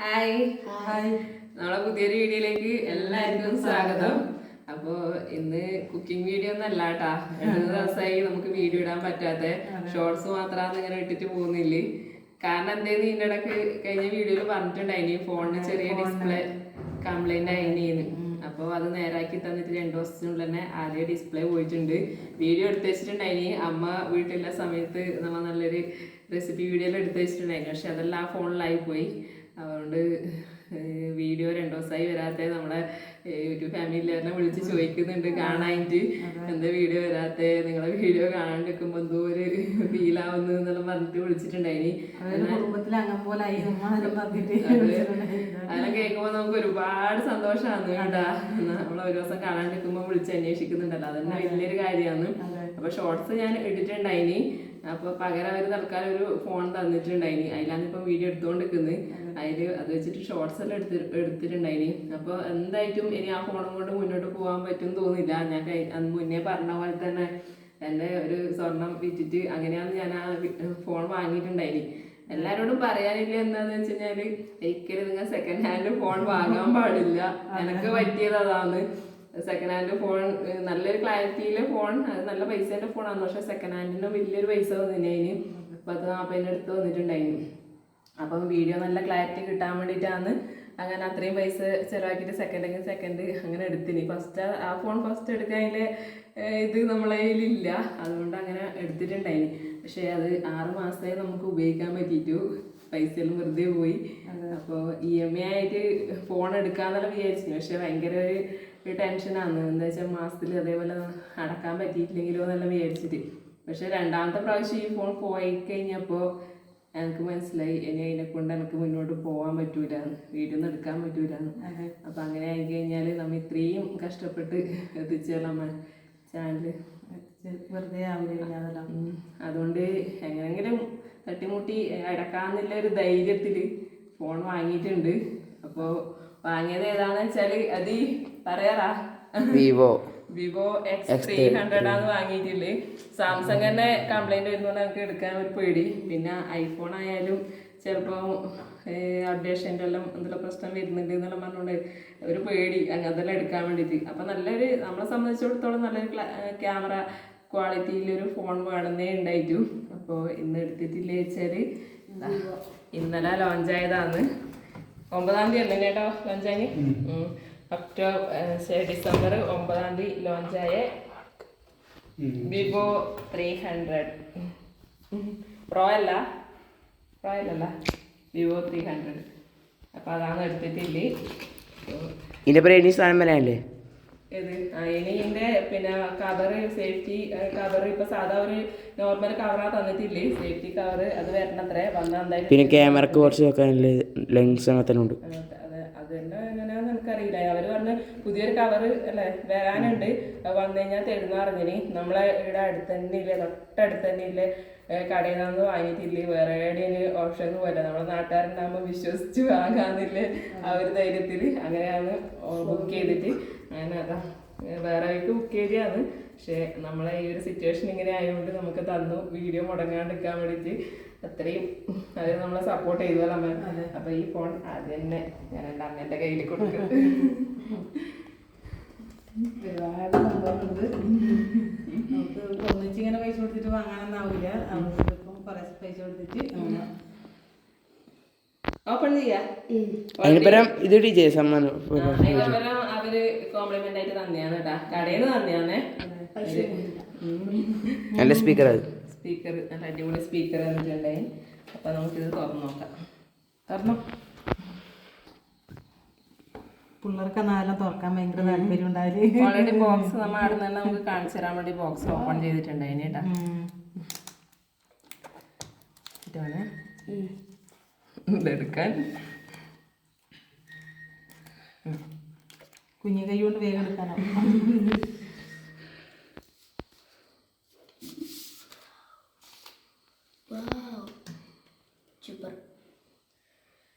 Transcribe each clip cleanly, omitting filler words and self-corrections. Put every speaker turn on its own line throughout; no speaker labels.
Hi hi നമ്മളെ പുതിയൊരു വീഡിയോയിലേക്ക് എല്ലാവർക്കും സ്വാഗതം. അപ്പോ ഇന്ന് കുക്കിംഗ് വീഡിയോ ഒന്നും അല്ല കേട്ടാ. 2 ദിവസമായി നമുക്ക് വീഡിയോ ഇടാൻ പറ്റാത്ത ഷോർട്സ് മാത്രമാണ് ഇങ്ങനെ ഇട്ടിട്ട് പോകുന്നില്ലേ. കാരണം എന്തേന്ന് ഇതിൻ്റെ ഇടക്ക് കഴിഞ്ഞ വീഡിയോയിൽ പറഞ്ഞിട്ടുണ്ടായിനി ഫോണിന് ചെറിയ ഡിസ്പ്ലേ കംപ്ലൈന്റ് ആയിന്. അപ്പോൾ അത് നേരാക്കി തന്നിട്ട് 2 ദിവസത്തിനുള്ളിൽ തന്നെ ആദ്യം ഡിസ്പ്ലേ പോയിട്ടുണ്ട്. വീഡിയോ എടുത്ത് വെച്ചിട്ടുണ്ടായിനി. അമ്മ വീട്ടിലുള്ള സമയത്ത് നമ്മൾ നല്ലൊരു റെസിപ്പി വീഡിയോയിൽ എടുത്ത് വെച്ചിട്ടുണ്ടായിരുന്നു. പക്ഷെ അതെല്ലാം ആ ഫോണിലായി പോയി. അതുകൊണ്ട് വീഡിയോ 2 ദിവസമായി വരാത്ത നമ്മളെ യൂട്യൂബ് ഫാമിലിയെല്ലാം വിളിച്ച് ചോദിക്കുന്നുണ്ട് കാണാനായിട്ട്, എന്താ വീഡിയോ വരാത്ത, നിങ്ങളെ വീഡിയോ കാണാണ്ടിരിക്കുമ്പോൾ എന്തോ ഒരു ഫീലാവുന്നു എന്നെല്ലാം പറഞ്ഞിട്ട് വിളിച്ചിട്ടുണ്ടായിനി. അതെല്ലാം കേൾക്കുമ്പോൾ നമുക്ക് ഒരുപാട് സന്തോഷമാണ് കേട്ടാ. നമ്മൾ ഒരു ദിവസം കാണാണ്ടിരിക്കുമ്പോൾ വിളിച്ച് അന്വേഷിക്കുന്നുണ്ടല്ലോ, അതന്നെ വലിയൊരു കാര്യമാണ്. അപ്പൊ ഷോർട്സ് ഞാൻ ഇട്ടിട്ടുണ്ടായിനി. അപ്പോൾ പകരം അവർ തൽക്കാലം ഒരു ഫോൺ തന്നിട്ടുണ്ടായിനി. അതിലാണ് ഇപ്പം വീഡിയോ എടുത്തുകൊണ്ടിരിക്കുന്നത്. അത് വെച്ചിട്ട് ഷോർട്സ് എല്ലാം എടുത്തിട്ടുണ്ടായിനി. അപ്പോൾ എന്തായിട്ടും ഇനി ആ ഫോണും കൊണ്ട് മുന്നോട്ട് പോകാൻ പറ്റും തോന്നില്ല. ഞാൻ മുന്നേ പറഞ്ഞ പോലെ തന്നെ എൻ്റെ ഒരു സ്വർണം വിറ്റിട്ട് അങ്ങനെയാണ് ഞാൻ ആ ഫോൺ വാങ്ങിയിട്ടുണ്ടായിനി. എല്ലാവരോടും പറയാനില്ല എന്താന്ന് വെച്ച് കഴിഞ്ഞാൽ, ഒരിക്കലും നിങ്ങൾ സെക്കൻഡ് ഹാൻഡ് ഫോൺ വാങ്ങാൻ പാടില്ല. എനിക്ക് പറ്റിയത് അതാണ്. സെക്കൻഡ് ഹാൻഡ് ഫോൺ നല്ലൊരു ക്ലാരിറ്റിയിലെ ഫോൺ, അത് നല്ല പൈസേൻ്റെ ഫോണാണ്. പക്ഷെ സെക്കൻഡ് ഹാൻഡിന് വലിയൊരു പൈസ വന്നിട്ടുണ്ടായിന്. 10-40 അടുത്ത് വന്നിട്ടുണ്ടായിന്. അപ്പം വീഡിയോ നല്ല ക്ലാരിറ്റി കിട്ടാൻ വേണ്ടിയിട്ടാണ് അങ്ങനെ അത്രയും പൈസ ചിലവാക്കിയിട്ട് സെക്കൻഡ് അങ്ങനെ എടുത്തിന്. ആ ഫോൺ ഫസ്റ്റ് എടുക്കാനുള്ള ഇത് നമ്മളെ കയ്യിലില്ല. അതുകൊണ്ട് അങ്ങനെ എടുത്തിട്ടുണ്ടായിന്. പക്ഷേ അത് 6 മാസമായി നമുക്ക് ഉപയോഗിക്കാൻ പറ്റിയിട്ടു. പൈസയെല്ലാം വെറുതെ പോയി. അപ്പോൾ EMI ആയിട്ട് ഫോൺ എടുക്കാന്നെല്ലാം വിചാരിച്ചു. പക്ഷെ ഭയങ്കര ഒരു ടെൻഷനാണ്. എന്താ വെച്ചാൽ മാസത്തിൽ അതേപോലെ അടക്കാൻ പറ്റിയിട്ടില്ലെങ്കിലോ എന്നെല്ലാം വിചാരിച്ചിട്ട്. പക്ഷെ 2ാമത്തെ പ്രാവശ്യം ഈ ഫോൺ പോയി കഴിഞ്ഞപ്പോൾ എനിക്ക് മനസ്സിലായി, ഇനി അതിനെ കൊണ്ട് എനിക്ക് മുന്നോട്ട് പോകാൻ പറ്റൂലാന്ന്, വീഡിയോ ഒന്നും എടുക്കാൻ പറ്റൂലാന്ന്. അപ്പം അങ്ങനെ ആയി കഴിഞ്ഞാൽ നമ്മൾ ഇത്രയും കഷ്ടപ്പെട്ട് എത്തിച്ചേരാം ചാനല് വെറുതെ ആവില്ല. അതുകൊണ്ട് എങ്ങനെങ്കിലും തട്ടിമുട്ടി അടക്കാന്നുള്ള ഒരു ധൈര്യത്തിൽ ഫോൺ വാങ്ങിയിട്ടുണ്ട്. അപ്പോൾ വാങ്ങിയത് ഏതാണെന്ന് വെച്ചാൽ അത് പറയാറാ, വിവോ X300 ആണ് വാങ്ങിയിട്ടില്ലേ. സാംസങ് തന്നെ കംപ്ലൈന്റ് വരുന്നതുകൊണ്ട് നമുക്ക് എടുക്കാൻ ഒരു പേടി. പിന്നെ ഐഫോൺ ആയാലും ചിലപ്പോൾ അപ്ഡേഷൻ്റെ എല്ലാം എന്തെല്ലാം പ്രശ്നം വരുന്നുണ്ട് എന്നെല്ലാം പറഞ്ഞുകൊണ്ട് ഒരു പേടി അങ്ങനത്തെല്ലാം എടുക്കാൻ വേണ്ടിയിട്ട്. അപ്പം നല്ലൊരു, നമ്മളെ സംബന്ധിച്ചിടത്തോളം നല്ലൊരു ക്യാമറ ക്വാളിറ്റിയിലൊരു ഫോൺ വേണമെന്നേ ഉണ്ടായിട്ടു. അപ്പോൾ ഇന്ന് എടുത്തിട്ടില്ല വെച്ചാൽ ഇന്നലെ ലോഞ്ചായതാണ്. 9-ാം തീയതി അല്ലേ കേട്ടോ ലോഞ്ചായി. ഡിസംബർ 9-ാം തീയതി ലോഞ്ചായ വിവോ 300 പ്രോ അല്ലല്ല വിവോ 300. അപ്പോൾ അതാണ് എടുത്തിട്ടില്ലേ.
ഇതിൻ്റെ പേര് സാധനം വരാനല്ലേ
ഇത് ഇതിൻ്റെ പിന്നെ കവറ്, സേഫ്റ്റി കവർ, ഇപ്പൊ സാധാ ഒരു നോർമൽ കവറാ തന്നിട്ടില്ലേ, സേഫ്റ്റി കവർ അത് വരണത്രേ. വന്നാൽ
പിന്നെ ക്യാമറക്ക് കുറച്ച് വെക്കാനല്ലേ ലെൻസ് അങ്ങനെ ഉണ്ട്.
അത് തന്നെ എങ്ങനെയാന്ന് എനിക്കറിയില്ല. അവര് പറഞ്ഞ് പുതിയൊരു കവർ അല്ലേ വരാനുണ്ട്, വന്നു കഴിഞ്ഞാൽ തരുന്ന പറഞ്ഞിനി. നമ്മളെ ഇവിടെ അടുത്ത് തന്നെ ഇല്ലേ, തൊട്ടടുത്ത് തന്നെ ഇല്ലേ കടയിൽ നിന്ന് വാങ്ങിയിട്ടില്ലേ, വേറെ എവിടെയും ഓപ്ഷൻ പോലെ നമ്മളെ നാട്ടുകാരുണ്ടാകുമ്പോൾ വിശ്വസിച്ച് വാങ്ങാന്നില്ലേ ആ ഒരു ധൈര്യത്തിൽ അങ്ങനെയാണ് ബുക്ക് ചെയ്തിട്ട്. അങ്ങനെ അതാ വേറെ വഴിക്ക് ബുക്ക് ചെയ്തതാണ്. പക്ഷെ നമ്മളെ ഈ ഒരു സിറ്റുവേഷൻ ഇങ്ങനെ ആയതുകൊണ്ട് നമുക്ക് തന്നു, വീഡിയോ മുടങ്ങാണ്ടിരിക്കാൻ വേണ്ടിയിട്ട്. അത്രയും അവർ നമ്മളെ സപ്പോർട്ട് ചെയ്തല്ലോ അമ്മ. അപ്പൊ ഈ ഫോൺ ആദ്യം തന്നെ ഞാൻ എൻ്റെ അമ്മേൻ്റെ കയ്യിൽ കൊടുക്കും.
ഒരുപാട് സംഭവമുണ്ട്. നമുക്ക് ഒന്നിച്ചിങ്ങനെ പൈസ കൊടുത്തിട്ട് വാങ്ങാനൊന്നാവില്ല. നമുക്കിപ്പം കുറേ പൈസ കൊടുത്തിട്ട്
ഓപ്പൺ ചെയ്യാം. അവര് കോംപ്ലിമെന്റ് ആയിട്ട് തന്നെയാണ് കേട്ടാ, കടയിൽ നിന്ന് തന്നെയാണേ.
നല്ല സ്പീക്കർ
നല്ല അടിപൊളി സ്പീക്കർ തന്നിട്ടുണ്ടായി. അപ്പൊ നമുക്കിത് തുറന്നു നോക്കാം. തുറന്നോ.
പിള്ളേർക്ക് എന്നാലും തുറക്കാൻ ഭയങ്കര താല്പര്യം ഉണ്ടായി.
ഓൾറെഡി ബോക്സ് നമ്മൾ അവിടെ നിന്ന് നമുക്ക് കാണിച്ചു തരാൻ വേണ്ടി ബോക്സ് ഓപ്പൺ ചെയ്തിട്ടുണ്ടായിന് കേട്ടാ. ഇതെടുക്കാൻ
കുഞ്ഞു കൈ കൊണ്ട് വേഗം എടുക്കാനോ.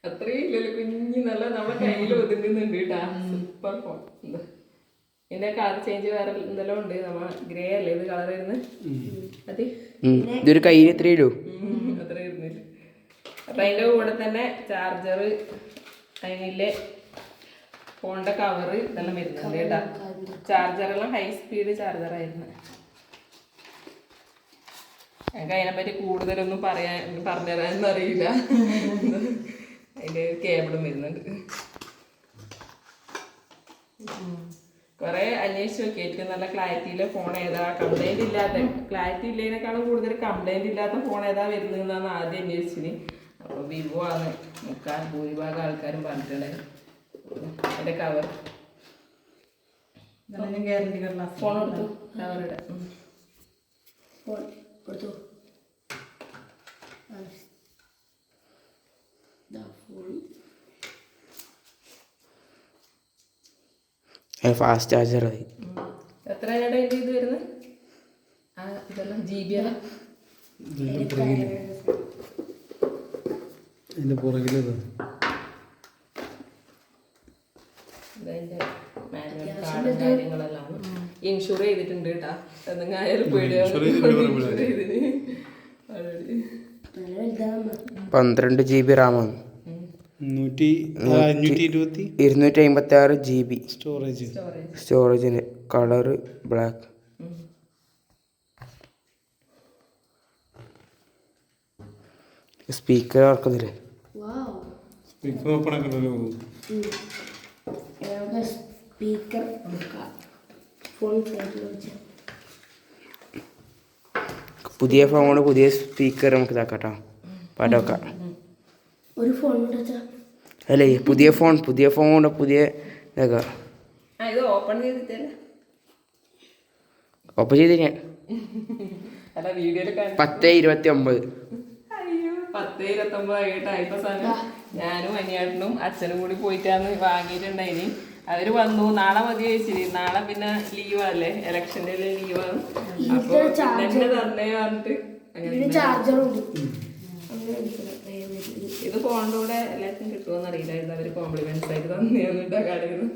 അത്രയും ഇല്ലല്ലോ, കുഞ്ഞി നല്ല നമ്മുടെ കയ്യിൽ ഒതുങ്ങുന്നുണ്ട് കേട്ടാ. Super phone. ഇതിന്റെ കളർ ചേഞ്ച് വേറെ എന്തെല്ലാം ഉണ്ട്. നമ്മ ഗ്രേ അല്ലേ ഇത് കളർ വരുന്നത്.
ഇതൊരു കയ്യിൽ എത്രയല്ലോ
അത്ര ഇരുന്നില്ല. അപ്പൊ അതിന്റെ കൂടെ തന്നെ ചാർജർ അതിലെ ഫോണിന്റെ കവറ് ഇതെല്ലാം വരുന്നുണ്ട് കേട്ടാ. ചാർജറെല്ലാം ഹൈ സ്പീഡ് ചാർജറായിരുന്നു. ഞങ്ങൾക്ക് അതിനെപ്പറ്റി കൂടുതലൊന്നും പറഞ്ഞുതരാനൊന്നും അറിയില്ല. അതിൻ്റെ കേബിളും വരുന്നുണ്ട്. കുറെ അന്വേഷിച്ച് നോക്കി ഏറ്റവും നല്ല ക്ലാരിറ്റിയിലെ ഫോൺ ഏതാ, കംപ്ലൈന്റ് ഇല്ലാത്ത, ക്ലാരിറ്റി ഇല്ലതിനേക്കാളും കൂടുതൽ കംപ്ലൈന്റ് ഇല്ലാത്ത ഫോൺ ഏതാ വരുന്നതെന്നാണ് ആദ്യം അന്വേഷിച്ചിന്. അപ്പോൾ വിവോ ആണ് ഭൂരിഭാഗം ആൾക്കാരും പറഞ്ഞിട്ടുണ്ടായിരുന്നു. അതിൻ്റെ കവർ ഫോൺ കൊടുത്തു, കവറിടെ
ഫാസ്റ്റ് ചാർജർ ആയി.
എത്ര ഇത് വരുന്നത്? ഇതെല്ലാം GB എല്ലാം
അതിന്റെ പുറകില്
കാര്യങ്ങളെല്ലാം ഇൻഷുർ ചെയ്തിട്ടുണ്ട് കേട്ടാ. എന്തെങ്കിലും ആയാലും പേടിയാ.
12 GB റാമാണ്, 256 GB സ്റ്റോറേജിന്. Colour black. സ്പീക്കർ വർക്കുന്നില്ലേ?
സ്പീക്കർ ഓപ്പൺ ആക്കണ്ടല്ലോ.
സ്പീക്കർ
പുതിയ ഫോണ് പുതിയ സ്പീക്കർ നമുക്ക് ഇതാക്കാട്ടോ, പാട്ട് വെക്കാം.
ഒരു ഫോൺ
അല്ലേ പുതിയ ഫോൺ പുതിയ ഇതാക്കാം.
ഇത് ഓപ്പൺ ചെയ്തിട്ടല്ല,
ഓപ്പൺ ചെയ്ത് ഞാൻ
അല്ല വീഡിയോയിൽ
10:29.
അയ്യോ 10:29 ആയിട്ടാ. ഇപ്പൊ സമയം ഞാനും അനിയാട്ടനും അച്ഛനും കൂടി പോയിട്ടാണ് വാങ്ങിയിട്ടുണ്ടായിന്. അവര് വന്നു. നാളെ മതി ചോദിച്ചിന്. നാളെ പിന്നെ ലീവല്ലേ, ഇലക്ഷന്റെ ലീവാണ്. അപ്പൊ തന്നെ തന്നെ പറഞ്ഞിട്ട് അങ്ങനെ ഇത് ഫോണിന്റെ കൂടെ എല്ലാവർക്കും കിട്ടുമോന്ന് അറിയില്ലായിരുന്നു. അവര് കോംപ്ലിമെന്റ്സ് ആയിട്ട് തന്നെയാ കടയിൽ നിന്ന്.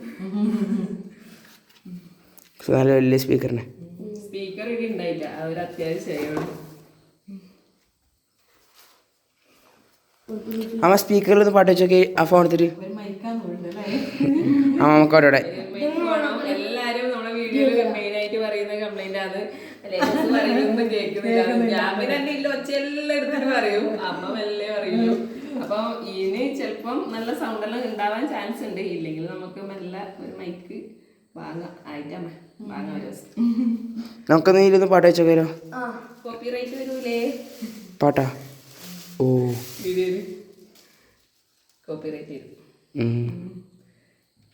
നല്ല വലിയ സ്പീക്കറിനെ.
സ്പീക്കർ ഇവിടെ ഉണ്ടായില്ല, അവര് അത്യാവശ്യമായുള്ളൂ.
അമ്മ സ്പീക്കറിൽ ഒന്ന് പാട്ട് വെച്ചോക്കെ ആ ഫോൺ എടുത്തിട്ട്. നമുക്ക് അവിടെ
എല്ലാരും നമ്മളെ വീഡിയോയില് മെയിൻ ആയിട്ട് പറയുന്ന കംപ്ലൈന്റ് ആണ്, പറയുന്നൊന്നും കേൾക്കുന്നില്ല. ഞാൻ പിന്നെ എന്റെ ഇല്ല ഒച്ചയെല്ലാം എടുത്തിട്ട് പറയും, അമ്മ മെല്ലെ പറയുള്ളൂ. അപ്പൊ ഇനി ചിലപ്പം നല്ല സൗണ്ട് എല്ലാം ഉണ്ടാവാൻ ചാൻസ് ഉണ്ട്. ഇല്ലെങ്കിൽ നമുക്ക് മെല്ലെ ഒരു മൈക്ക് വാങ്ങാം. ആയിട്ടമ്മ വാങ്ങാം ഒരു ദിവസം.
നമുക്കൊന്ന് ഇതിലൊന്ന് പാട്ട് വെച്ചോക്കാലോ.
കോപ്പി റൈറ്റ് വരൂലേ
പാട്ടാ? ഓ
വീഡിയോയില് കോപ്പി റൈറ്റ് വരും.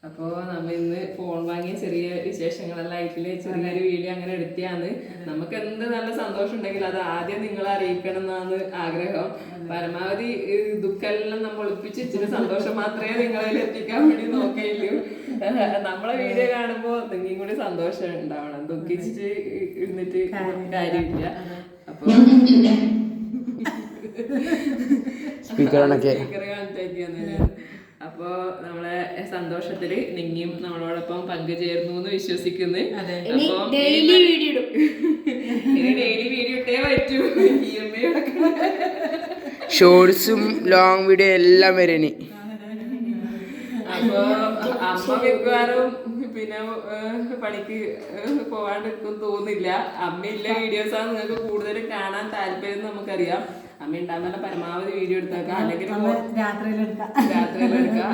അപ്പോൾ നമ്മൾ ഇന്ന് ഫോൺ വാങ്ങിയ ചെറിയ വിശേഷങ്ങളെല്ലാം ആയിട്ടില്ലേ, ചെറിയൊരു വീഡിയോ അങ്ങനെ എടുത്തിയാന്ന്. നമുക്ക് എന്ത് നല്ല സന്തോഷം ഉണ്ടെങ്കിലും അത് ആദ്യം നിങ്ങളെ അറിയിക്കണം എന്നാണ് ആഗ്രഹം. പരമാവധി ദുഃഖമെല്ലാം നമ്മൾ ഒളിപ്പിച്ച് ഇച്ചിരി സന്തോഷം മാത്രമേ നിങ്ങളിൽ എത്തിക്കാൻ വേണ്ടി നോക്കയില്ലൂ. നമ്മളെ വീഡിയോ കാണുമ്പോൾ നിങ്ങൾക്കും കൂടി സന്തോഷം ഉണ്ടാവണം, ദുഃഖിച്ചിട്ട് ഇരുന്നിട്ട് കാര്യമില്ല. അപ്പോൾ
സ്പീക്കർ
കാണിച്ചു. അപ്പോ നമ്മളെ സന്തോഷത്തില് നിങ്ങിയും നമ്മളോടൊപ്പം പങ്കുചേർന്നു എന്ന് വിശ്വസിക്കുന്നു. അപ്പം
ഡെയിലി വീഡിയോ ഇടും.
ഇനി ഡെയിലി വീഡിയോ ഇട്ടേ പറ്റൂ.
ഷോർട്സും ലോങ് വീഡിയോ എല്ലാം വരെ ഇനി.
അപ്പൊ അമ്മ മിക്കവാറും പിന്നെ പണിക്ക് പോവാണ്ടിരിക്കും തോന്നില്ല. അമ്മയില്ല വീഡിയോസാണ് നിങ്ങൾക്ക് കൂടുതലും കാണാൻ താല്പര്യം നമുക്കറിയാം. അമ്മ ഉണ്ടാകുന്ന പരമാവധി വീഡിയോ എടുത്തേക്കാം, അല്ലെങ്കിൽ രാത്രിയിലെടുക്കാം,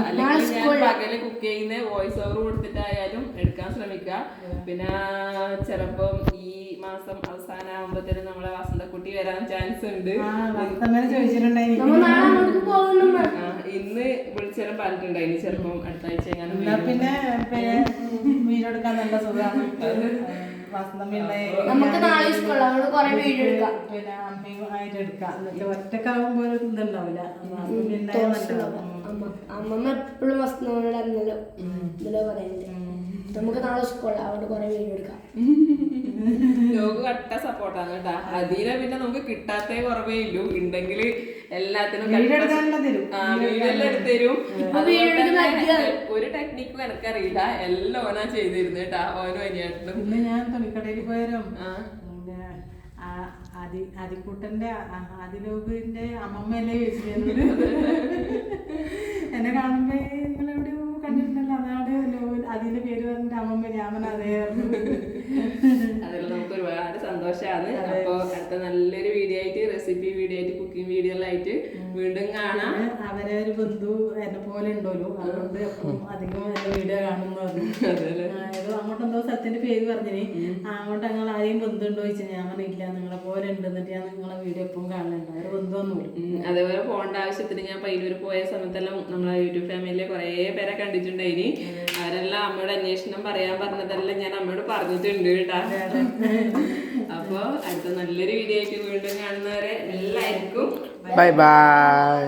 അല്ലെങ്കിൽ ഞാൻ പകല് കുക്ക് ചെയ്യുന്ന വോയിസ് ഓവർ കൊടുത്തിട്ടായാലും എടുക്കാൻ ശ്രമിക്കുക. പിന്നെ ചിലപ്പം ഈ മാസം അവസാനം ആകുമ്പോഴത്തേനും നമ്മളെ വസന്തക്കുട്ടി വരാൻ ചാൻസ് ഉണ്ട്. ഇന്ന് വിളിച്ചാലും പറഞ്ഞിട്ടുണ്ടായിന് ചിലപ്പം അടുത്ത ആഴ്ച ഞാൻ
പിന്നെ വീടെടുക്കാൻ നല്ല സുഖമാണ്.
നമുക്ക് നാളെ വീഡിയോ എടുക്കാം,
പിന്നെ അമ്മയുമായിട്ട് എടുക്കാം. എന്നിട്ട് ഒറ്റക്കാവുമ്പോ ഒരു ഇതുണ്ടാവില്ല.
അമ്മമ്മ എപ്പോഴും വസ്തുവിനോടല്ലോ ഇതിലോ പറയുന്നത്. നമുക്ക് നാളെ സ്കൂളിൽ അവിടെ കുറെ വീഡിയോ എടുക്കാം.
ലോക കട്ട സപ്പോർട്ടാണ് കേട്ടാ. അതിനെ പിന്നെ നമുക്ക് കിട്ടാത്തേ കുറവേ ഇല്ലു. ഉണ്ടെങ്കിൽ എല്ലാത്തിനും എടുത്തരും. ഒരു ടെക്നിക്കും എനിക്കറിയില്ല, എല്ലാം ഓനാ ചെയ്തിരുന്നു കേട്ടാ. ഓനും അനിയാട്ടും.
പിന്നെ ഞാൻ തുണിക്കടയിൽ പോയാലും ആദിക്കുട്ടന്റെ ആദിലോകിന്റെ അമ്മമ്മയല്ലേ ചോദിച്ചിരുന്നത്. എന്നെ കാണുമ്പോ നിങ്ങളെവിടെയോ കണ്ടിട്ടുണ്ടല്ലോ, അതാണ് അതിന്റെ പേര് പറഞ്ഞിട്ട് അമ്മമ്മ ഞാൻ അതേ
അതിൽ നമുക്ക് ഒരുപാട് സന്തോഷമാണ്. അപ്പൊ അടുത്ത നല്ലൊരു വീഡിയോ ആയിട്ട്, റെസിപ്പി വീഡിയോ ആയിട്ട്, കുക്കിംഗ് വീഡിയോയിലായിട്ട് വീണ്ടും കാണാം.
അവരെ ഒരു ബന്ധു എന്നെ പോലെ ഉണ്ടല്ലോ, അതുകൊണ്ട് എപ്പോഴും അധികം എന്റെ വീഡിയോ കാണുന്നു പറഞ്ഞു. അങ്ങോട്ട് എന്തോ സ്ഥലത്തിന്റെ പേര് പറഞ്ഞിന്, അങ്ങോട്ട് ഞങ്ങൾ ആരെയും ബന്ധുണ്ടോ ചോദിച്ചു. ഞാൻ പറഞ്ഞില്ല, നിങ്ങളെ പോലെ ഉണ്ട്, എന്നിട്ട് ഞാൻ നിങ്ങളെ വീഡിയോ എപ്പോഴും കാണുന്നുണ്ട്. അവരെ ബന്ധുവൊന്നുമില്ല.
അതേപോലെ പോകേണ്ട ആവശ്യത്തിന് ഞാൻ പയ്യൂർ പോയ സമയത്തെല്ലാം നമ്മളെ യൂട്യൂബ് ഫാമിലിയിലെ കുറേ പേരെ കണ്ടിട്ടുണ്ടായിനി. അവരെല്ലാം അമ്മയോട് അന്വേഷണം പറയാൻ പറഞ്ഞതെല്ലാം ഞാൻ അമ്മയോട് പറഞ്ഞിട്ടുണ്ട് കേട്ടാ. അപ്പൊ അടുത്ത നല്ലൊരു വീഡിയോ ആയിട്ട് വീണ്ടും കാണുന്നവരെ എല്ലാവർക്കും
ബൈ ബൈ.